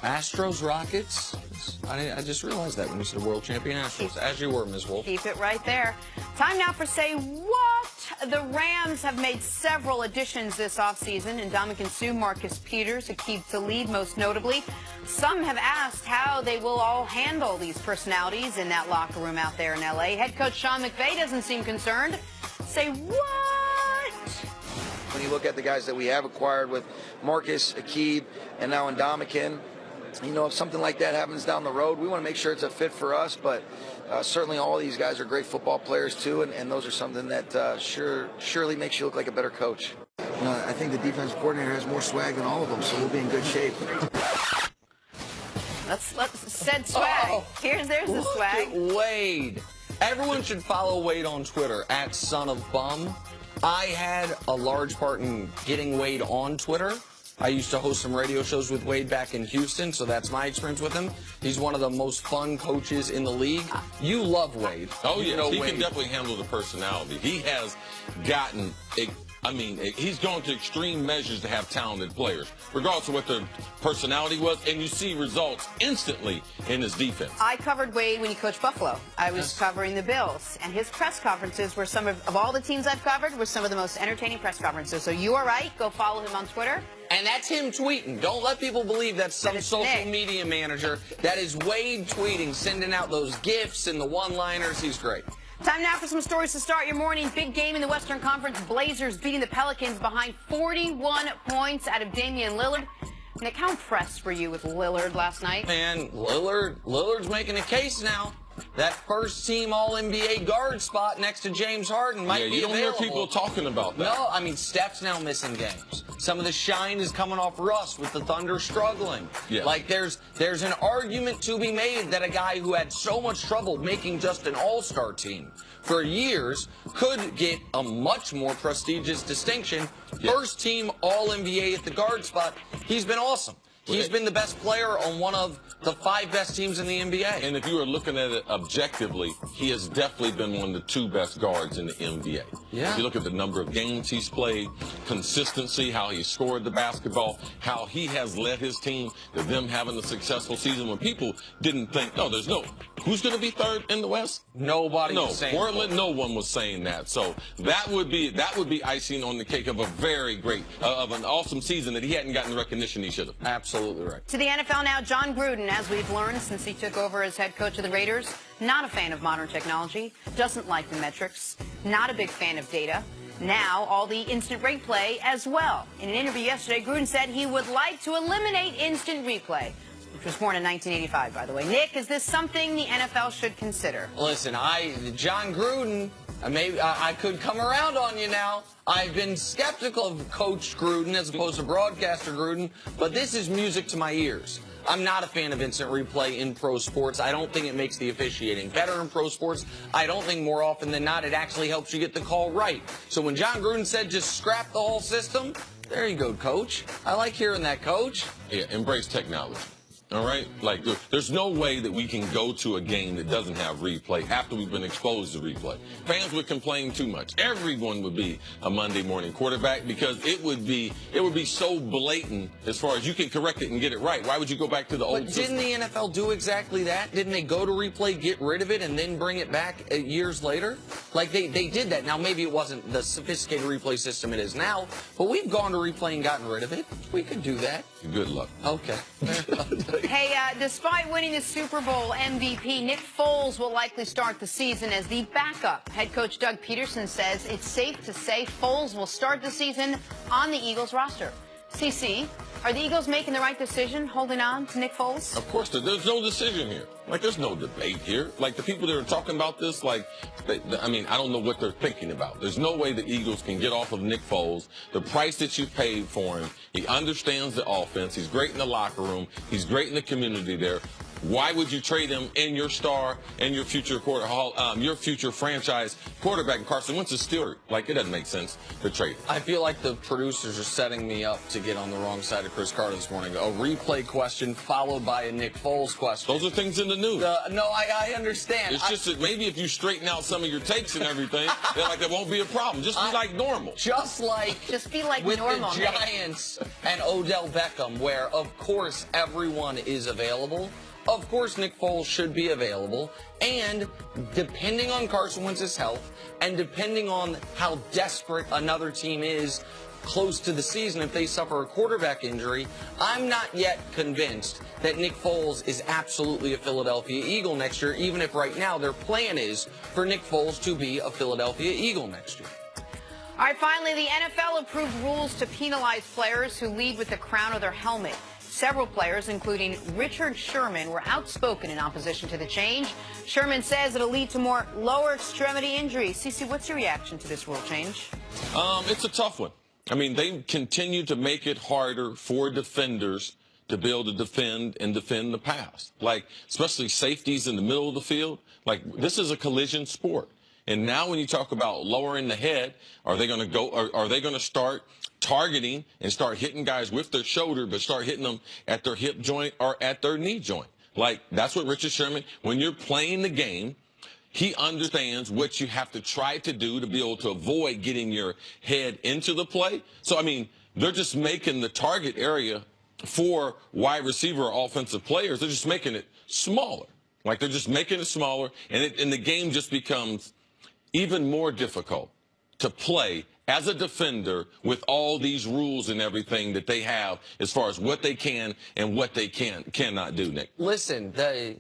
Astros, Rockets. I just realized that when you said World Champion Astros, as you were, Ms. Wolf. Keep it right there. Time now for Say What? The Rams have made several additions this offseason. Ndamukong Suh, Marcus Peters, Aqib Talib most notably. Some have asked how they will all handle these personalities in that locker room out there in L.A. Head coach Sean McVay doesn't seem concerned. Say what? When you look at the guys that we have acquired with Marcus, Aqib, and now Ndamukong, you know, if something like that happens down the road, we want to make sure it's a fit for us. But certainly all these guys are great football players, too, and those are something that surely makes you look like a better coach. You know, I think the defensive coordinator has more swag than all of them, so we'll be in good shape. Let's said swag. There's the swag. Look at Wade. Everyone should follow Wade on Twitter, @sonofbum. I had a large part in getting Wade on Twitter. I used to host some radio shows with Wade back in Houston, so that's my experience with him. He's one of the most fun coaches in the league. You love Wade. Oh, yeah. He Wade can definitely handle the personality. He has gotten, he's gone to extreme measures to have talented players, regardless of what their personality was, and you see results instantly in his defense. I covered Wade when he coached Buffalo. I was covering the Bills, and his press conferences were some of all the teams I've covered, were some of the most entertaining press conferences. So you are right. Go follow him on Twitter. And that's him tweeting. Don't let people believe that's some social media manager. That is Wade tweeting, sending out those GIFs and the one-liners. He's great. Time now for some stories to start your morning. Big game in the Western Conference. Blazers beating the Pelicans behind 41 points out of Damian Lillard. Nick, how impressed were you with Lillard last night? Man, Lillard's making a case now. That first-team All-NBA guard spot next to James Harden might be available. You don't hear people talking about that. No, I mean, Steph's now missing games. Some of the shine is coming off Russ with the Thunder struggling. Yeah. Like, there's an argument to be made that a guy who had so much trouble making just an all-star team for years could get a much more prestigious distinction. Yeah. First-team All-NBA at the guard spot. He's been awesome. He's been the best player on one of the 5 best teams in the NBA. And if you were looking at it objectively, he has definitely been one of the 2 best guards in the NBA. Yeah. If you look at the number of games he's played, consistency, how he scored the basketball, how he has led his team to them having a successful season when people didn't think, who's going to be 3rd in the West? Nobody was saying Portland, no one was saying that. So that would be icing on the cake of a very great, of an awesome season that he hadn't gotten the recognition he should have. Absolutely right. To the NFL now, John Gruden, as we've learned since he took over as head coach of the Raiders, not a fan of modern technology, doesn't like the metrics, not a big fan of data. Now, all the instant replay as well. In an interview yesterday, Gruden said he would like to eliminate instant replay, which was born in 1985, by the way. Nick, is this something the NFL should consider? Listen, John Gruden, maybe I could come around on you now. I've been skeptical of Coach Gruden as opposed to broadcaster Gruden, but this is music to my ears. I'm not a fan of instant replay in pro sports. I don't think it makes the officiating better in pro sports. I don't think more often than not it actually helps you get the call right. So when John Gruden said just scrap the whole system, there you go, Coach. I like hearing that, Coach. Yeah, embrace technology. All right? Like, there's no way that we can go to a game that doesn't have replay after we've been exposed to replay. Fans would complain too much. Everyone would be a Monday morning quarterback because it would be so blatant as far as you can correct it and get it right. Why would you go back to the old system? Didn't the NFL do exactly that? Didn't they go to replay, get rid of it, and then bring it back years later? Like, they did that. Now, maybe it wasn't the sophisticated replay system it is now, but we've gone to replay and gotten rid of it. We could do that. Good luck. Okay. Hey, despite winning the Super Bowl MVP, Nick Foles will likely start the season as the backup. Head coach Doug Peterson says it's safe to say Foles will start the season on the Eagles roster. CC, are the Eagles making the right decision holding on to Nick Foles? Of course, there's no decision here. Like, there's no debate here. Like, the people that are talking about this, like, I don't know what they're thinking about. There's no way the Eagles can get off of Nick Foles. The price that you paid for him, he understands the offense. He's great in the locker room. He's great in the community there. why would you trade him in your star and your future your future franchise quarterback? Carson Wentz is still hurt. Like, it doesn't make sense to trade him. I feel like the producers are setting me up to get on the wrong side of Chris Carter this morning. A replay question followed by a Nick Foles question. Those are things in the news. No, I understand. It's just that maybe if you straighten out some of your takes and everything, then like there won't be a problem. Just be like normal. Just be like with normal. The Giants and Odell Beckham, where of course everyone is available. Of course Nick Foles should be available, and depending on Carson Wentz's health and depending on how desperate another team is close to the season, if they suffer a quarterback injury, I'm not yet convinced that Nick Foles is absolutely a Philadelphia Eagle next year, even if right now their plan is for Nick Foles to be a Philadelphia Eagle next year. All right, finally, the NFL approved rules to penalize players who lead with the crown of their helmet. Several players, including Richard Sherman, were outspoken in opposition to the change. Sherman says it'll lead to more lower extremity injuries. Cece, what's your reaction to this rule change? It's a tough one. I mean, they continue to make it harder for defenders to be able to defend the pass. Like, especially safeties in the middle of the field. Like, this is a collision sport. And now when you talk about lowering the head, are they going to start targeting and start hitting guys with their shoulder, but start hitting them at their hip joint or at their knee joint? Like, that's what Richard Sherman, when you're playing the game, he understands what you have to try to do to be able to avoid getting your head into the play. So, I mean, they're just making the target area for wide receiver or offensive players, they're just making it smaller. Like, they're just making it smaller, and the game just becomes even more difficult to play as a defender with all these rules and everything that they have as far as what they can and what they cannot do, Nick. Listen,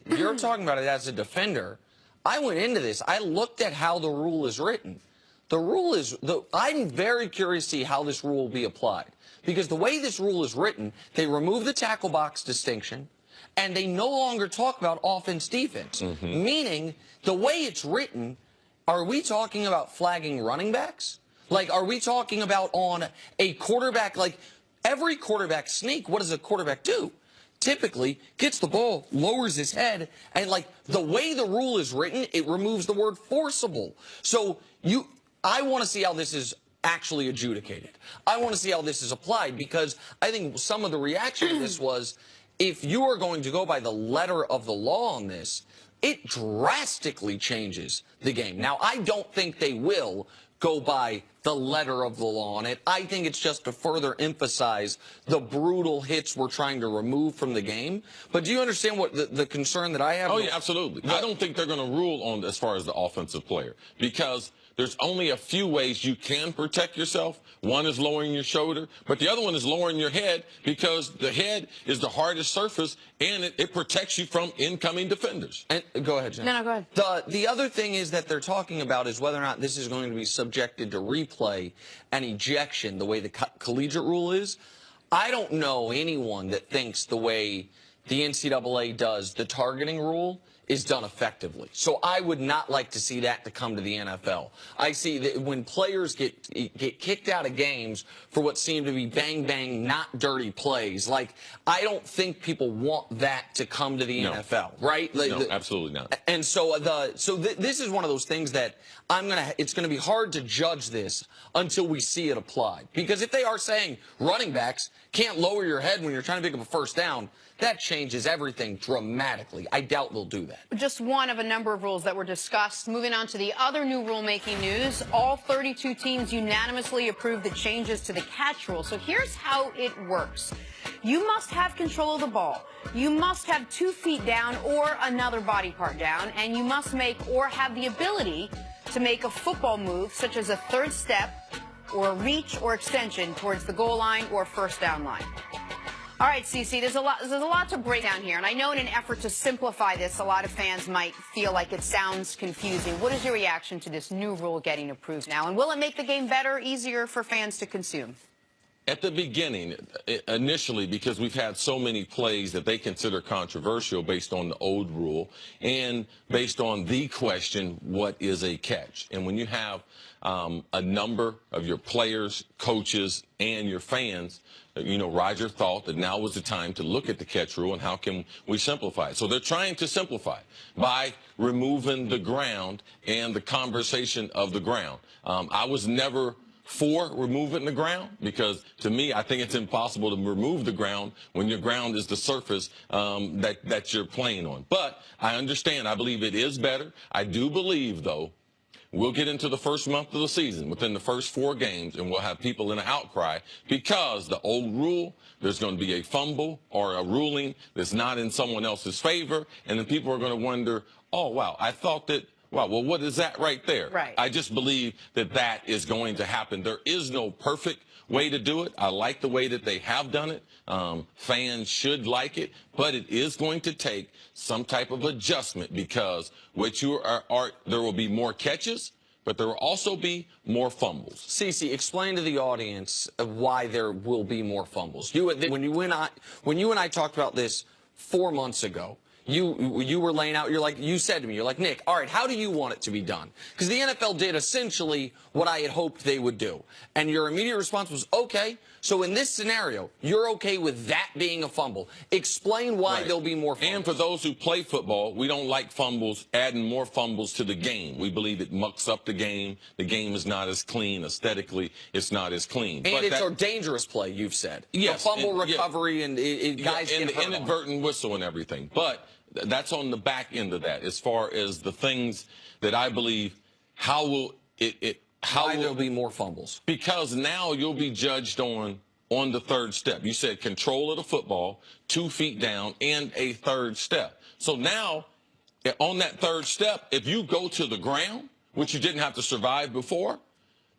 you're talking about it as a defender. I went into this. I looked at how the rule is written. The rule is, I'm very curious to see how this rule will be applied. Because the way this rule is written, they remove the tackle box distinction, and they no longer talk about offense-defense. Meaning, the way it's written, are we talking about flagging running backs? Like, are we talking about on a quarterback? Like, every quarterback sneak, what does a quarterback do? Typically gets the ball, lowers his head, and like the way the rule is written, it removes the word forcible. So I want to see how this is actually adjudicated. I want to see how this is applied, because I think some of the reaction to this was, if you are going to go by the letter of the law on this, it drastically changes the game. Now, I don't think they will go by the letter of the law on it. I think it's just to further emphasize the brutal hits we're trying to remove from the game. But do you understand what the concern that I have? Oh, yeah, absolutely. I don't think they're going to rule on as far as the offensive player, because there's only a few ways you can protect yourself. One is lowering your shoulder, but the other one is lowering your head, because the head is the hardest surface, and it protects you from incoming defenders. And go ahead, Jen. No, go ahead. The other thing is that they're talking about is whether or not this is going to be subjected to replay and ejection the way the collegiate rule is. I don't know anyone that thinks the way the NCAA does the targeting rule is done effectively. So I would not like to see that to come to the NFL. I see that when players get kicked out of games for what seem to be bang, not dirty plays, like, I don't think people want that to come to the NFL, right? No, absolutely not. And so this is one of those things that it's going to be hard to judge this until we see it applied. Because if they are saying running backs can't lower your head when you're trying to pick up a first down, that changes everything dramatically. I doubt they'll do that. Just one of a number of rules that were discussed. Moving on to the other new rulemaking news, all 32 teams unanimously approved the changes to the catch rule. So here's how it works. You must have control of the ball. You must have 2 feet down or another body part down, and you must make or have the ability to make a football move, such as a third step or a reach or extension towards the goal line or first down line. All right, Cece, there's a lot to break down here, and I know in an effort to simplify this, a lot of fans might feel like it sounds confusing. What is your reaction to this new rule getting approved now, and will it make the game better, easier for fans to consume? At the beginning, initially, because we've had so many plays that they consider controversial based on the old rule and based on the question, what is a catch? And when you have a number of your players, coaches, and your fans, Roger thought that now was the time to look at the catch rule and how can we simplify it. So they're trying to simplify it by removing the ground and the conversation of the ground. I was never for removing the ground, because to me, I think it's impossible to remove the ground when your ground is the surface that you're playing on. But I understand. I believe it is better. I do believe, though, we'll get into the first month of the season, within the first 4 games, and we'll have people in an outcry because the old rule, there's going to be a fumble or a ruling that's not in someone else's favor, and then people are going to wonder, oh, wow, I thought that, wow, well, what is that right there? Right. I just believe that that is going to happen. There is no perfect way to do it. I like the way that they have done it. Fans should like it, but it is going to take some type of adjustment, because what you are there will be more catches, but there will also be more fumbles. Cece, explain to the audience why there will be more fumbles. When you and I talked about this 4 months ago, you were laying out, you said to me, you're like, Nick, all right, how do you want it to be done? Because the NFL did essentially what I had hoped they would do. And your immediate response was, okay, so in this scenario, you're okay with that being a fumble. Explain why there'll be more fumbles. And for those who play football, we don't like fumbles, adding more fumbles to the game. We believe it mucks up the game. The game is not as clean. Aesthetically, it's not as clean. And it's a dangerous play, you've said. Yes. The fumble recovery and guys and get the hurt inadvertent whistle and everything. But that's on the back end of that. As far as the things that I believe, how will there'll be more fumbles? Because now you'll be judged on the third step. You said control of the football, 2 feet down, and a third step. So now, on that third step, if you go to the ground, which you didn't have to survive before,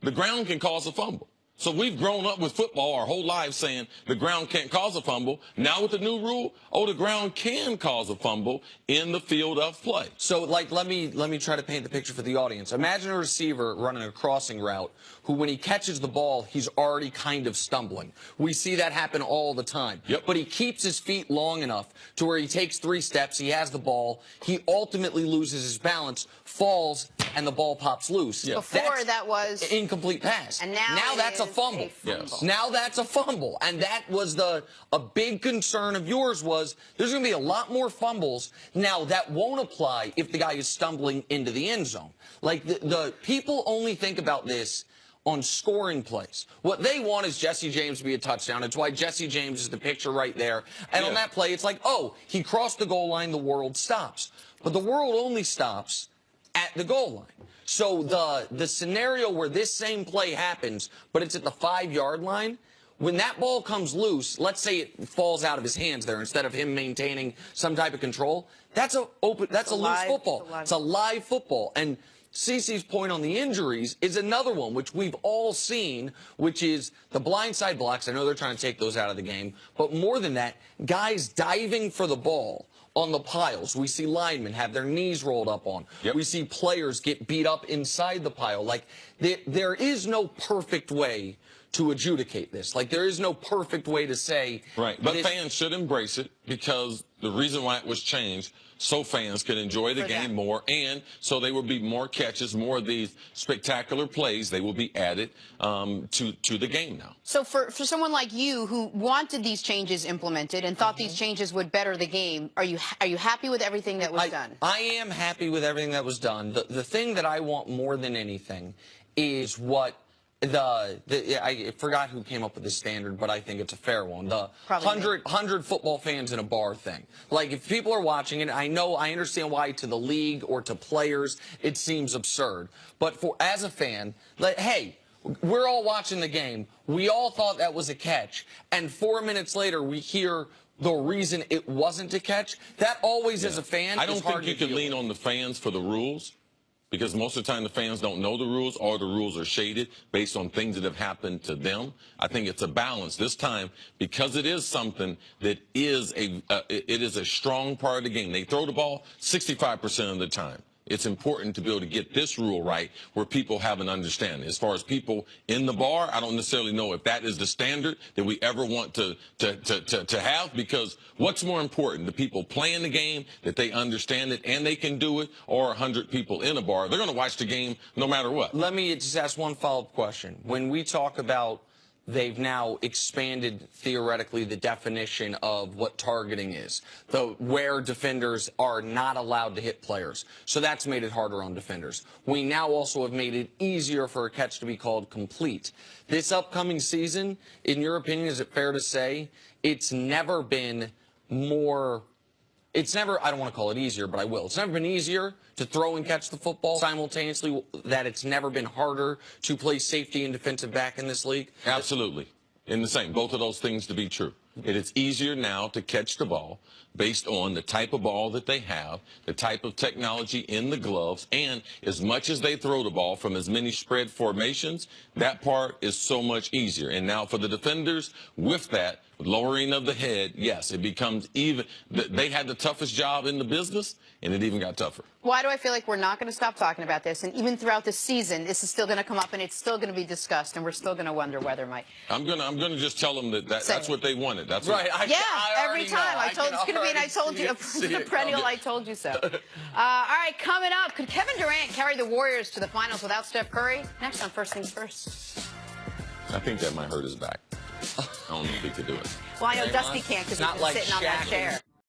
the ground can cause a fumble. So we've grown up with football our whole lives saying the ground can't cause a fumble. Now with the new rule, the ground can cause a fumble in the field of play. So, let me try to paint the picture for the audience. Imagine a receiver running a crossing route who, when he catches the ball, he's already kind of stumbling. We see that happen all the time. Yep. But he keeps his feet long enough to where he takes 3 steps, he has the ball, he ultimately loses his balance, falls, and the ball pops loose. Yeah. Before that was incomplete pass. And now that's a fumble. Yes. Now that's a fumble. And that was a big concern of yours, was there's going to be a lot more fumbles. Now that won't apply if the guy is stumbling into the end zone. Like the people only think about this on scoring plays. What they want is Jesse James to be a touchdown. It's why Jesse James is the picture right there. And on that play, it's like, oh, he crossed the goal line, the world stops. But the world only stops at the goal line. So the scenario where this same play happens, but it's at the 5-yard line, when that ball comes loose, let's say it falls out of his hands there instead of him maintaining some type of control, that's a loose football. It's a live football. And Cece's point on the injuries is another one, which we've all seen, which is the blindside blocks. I know they're trying to take those out of the game, but more than that, guys diving for the ball on the piles. We see linemen have their knees rolled up on. Yep. We see players get beat up inside the pile. Like, there is no perfect way to adjudicate this. Like, there is no perfect way to say. Right. But fans should embrace it, because the reason why it was changed, so fans can enjoy the game more, and so there will be more catches, more of these spectacular plays. They will be added to the game now. So for someone like you who wanted these changes implemented and thought these changes would better the game, are you happy with everything that was done? I am happy with everything that was done. The thing that I want more than anything is what I forgot who came up with this standard, but I think it's a fair one. The 100 football fans in a bar thing. Like, if people are watching it, I understand why to the league or to players it seems absurd. But as a fan, hey, we're all watching the game. We all thought that was a catch. And 4 minutes later, we hear the reason it wasn't a catch. That always, as a fan, I don't think you can lean on the fans for the rules, because most of the time the fans don't know the rules, or the rules are shaded based on things that have happened to them. I think it's a balance this time, because it is something that is it is a strong part of the game. They throw the ball 65% of the time. it's important to be able to get this rule right where people have an understanding. As far as people in the bar, I don't necessarily know if that is the standard that we ever want to have, because what's more important, the people playing the game, that they understand it and they can do it, or 100 people in a bar? They're going to watch the game no matter what. Let me just ask one follow-up question. When we talk about they've now expanded, theoretically, the definition of what targeting is, where defenders are not allowed to hit players. So that's made it harder on defenders. We now also have made it easier for a catch to be called complete. This upcoming season, in your opinion, is it fair to say it's never been more... It's never, I don't want to call it easier, but I will. It's never been easier to throw and catch the football simultaneously, that it's never been harder to play safety and defensive back in this league? Absolutely. In the same, both of those things to be true. It is easier now to catch the ball based on the type of ball that they have, the type of technology in the gloves, and as much as they throw the ball from as many spread formations, that part is so much easier. And now for the defenders, with that lowering of the head, yes, it becomes even. They had the toughest job in the business, and it even got tougher. Why do I feel like we're not going to stop talking about this? And even throughout the season, this is still going to come up, and it's still going to be discussed, and we're still going to wonder whether, Mike. I'm gonna just tell them that's what they wanted. That's right. Every time I told it's going to be, and I told you, a perennial. I told you so. All right, coming up, could Kevin Durant carry the Warriors to the finals without Steph Curry? Next on First Things First. I think that might hurt his back. I don't know if he could do it. Well, I know Dusty can't because he's been sitting on that chair.